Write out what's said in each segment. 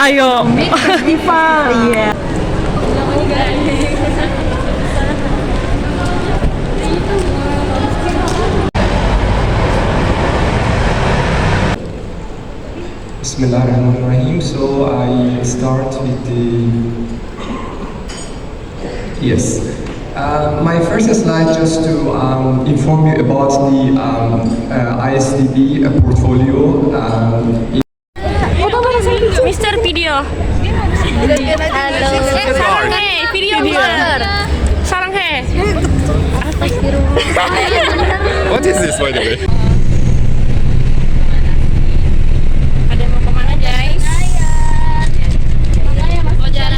Ayo. Festival. Iya. Bismillahirrahmanirrahim. So I start with the yes. My first slide just to inform you about the ISDB portfolio. Mister Video. Halo. Sarang he, video blogger. Sarang he. What is this, by the way? Ada mau kemana guys?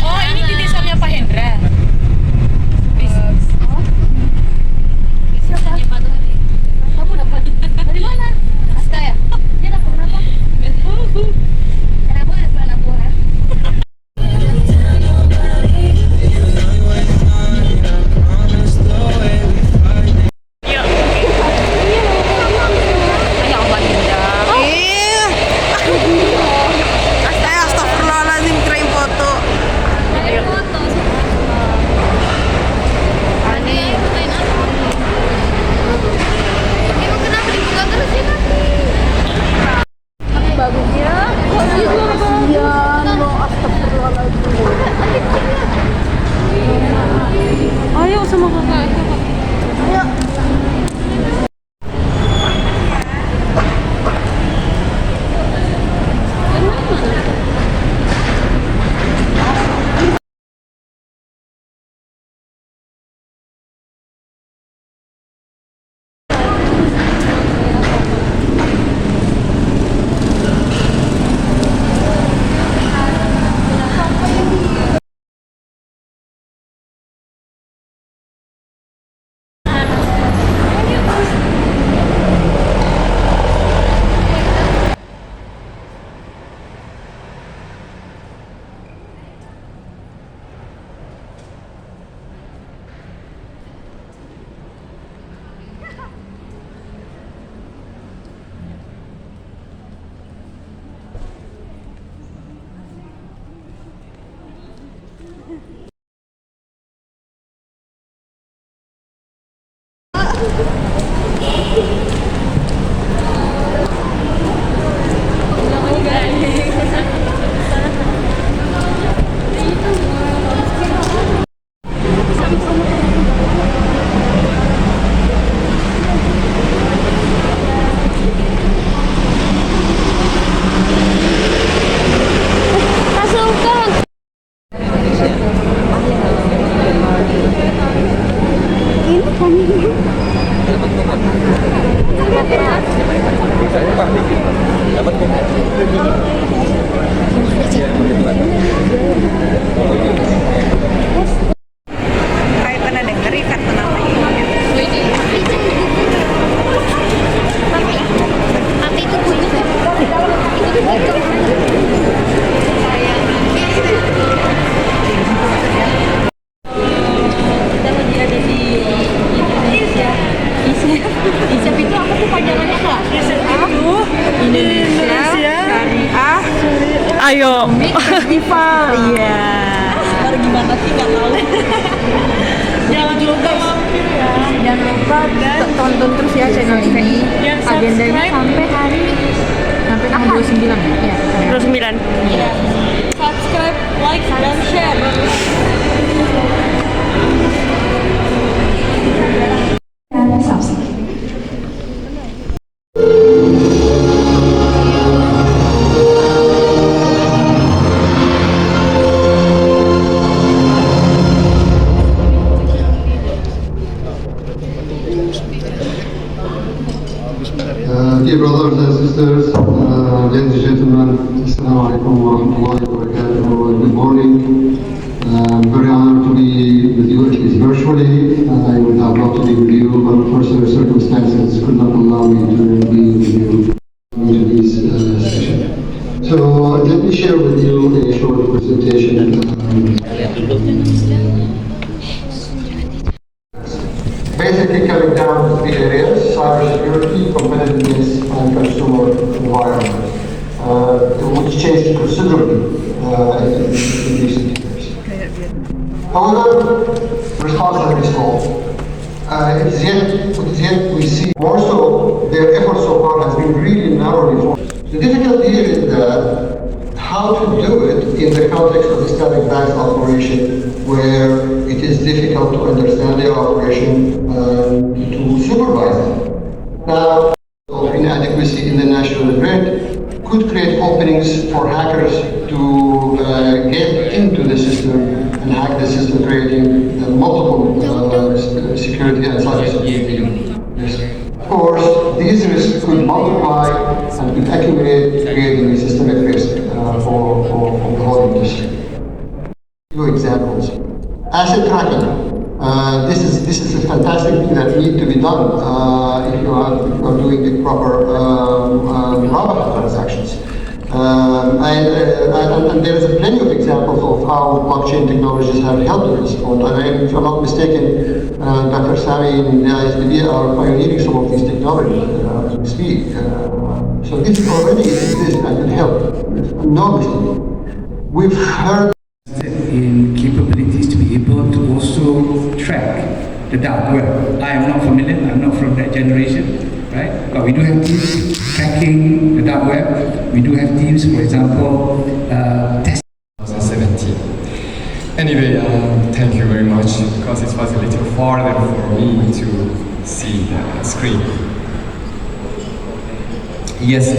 Oh ini di desanya Pak Hendra. Kamu dapat dari mana? Aska ya? Dia dapat berapa? Enak banget anak buah. Astagfirullahaladzim, kirain foto. Bagusnya, kasihan lo, astagfirullahaladzim. Ayo sama kakak. Ayo. Kayak pernah denger ikan namanya. Tapi itu punya Kita lagi ada di Indonesia. ISEF itu apa tuh panjangannya Kak? ISEF itu Indonesia Syariah Ayo. Festival. Iya. Baru gimana sih nggak tahu. Jangan lupa mampir ya. Jangan lupa tonton terus ya channel ini. Agendanya sampai tanggal 29 ya. 29. Iya. Subscribe, like, dan share. Dear brothers and sisters, ladies and gentlemen, Assalamu alaikum wa rahmatullahi wa barakatuh. Good morning. I'm very honored to be with you, at least virtually. I would have loved to be with you, but personal circumstances could not allow me to be with you in this session. So let me share with you a short presentation. Basically coming down to three areas: cybersecurity, competitiveness, and consumer environment. which changed considerably in recent years. However, response has been slow. It is yet we see more so their efforts so far has been really narrowly focused. The difficulty here is that how to do it in the context of Islamic bank operation, where it is difficult to understand their operation to supervise it. Now, inadequacy in the national grid could create openings for hackers to get into the system and hack the system, creating multiple security and cybersecurity risks. Of course, these risks could multiply and could accumulate, creating a systemic risk for the whole industry. Few examples. Asset tracking. This is a fantastic thing that needs to be done if you are doing the proper Rabah transactions. And there is plenty of examples of how blockchain technologies have helped in this point. And if I'm not mistaken, Dr. Sami and the ISDB are pioneering some of these technologies as we speak. So this already exists and can help enormously. We've heard in capabilities to be able to also track the dark web. I am not familiar, I'm not from that generation, right? But we do have teams tracking the dark web. We do have teams, for example, testing. 2017. Anyway, thank you very much, because it was a little farther for me to see the screen. Yes,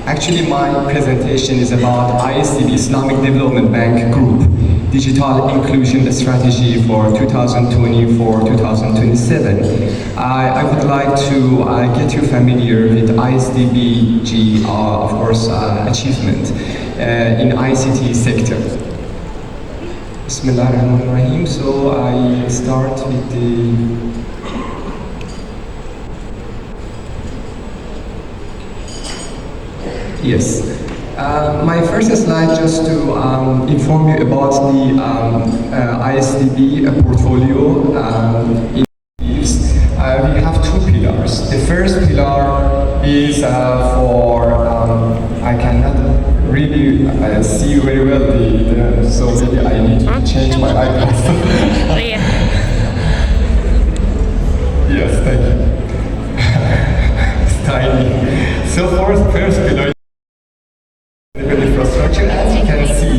actually my presentation is about ISDB, Islamic Development Bank Group, Digital Inclusion Strategy for 2024-2027. I would like to get you familiar with ISDBG, of course, achievement in ICT sector. Bismillahirrahmanirrahim. So I start with the Yes. My first slide just to inform you about the ISDB portfolio. We have two pillars. The first pillar is for, I cannot really see very well, so maybe I need to change my icons. Yes, thank you. It's tiny. So for the first pillar, infrastructure, as you can see,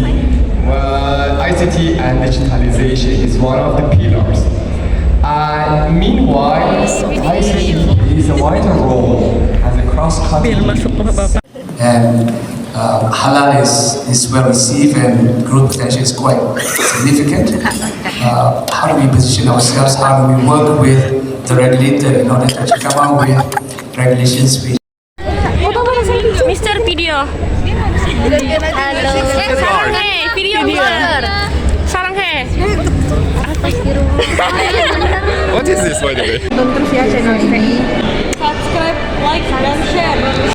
ICT and digitalization is one of the pillars. Meanwhile, ICT is a vital role as a cross-cutting. And halal is well received and growth potential is quite significant. How do we position ourselves? How do we work with the regulator in order to come out with regulations which Mr. Video. Sarang he, video blogger. Sarang he. What is this, by the way? Tonton terus ya channel ini. Subscribe, like, dan share.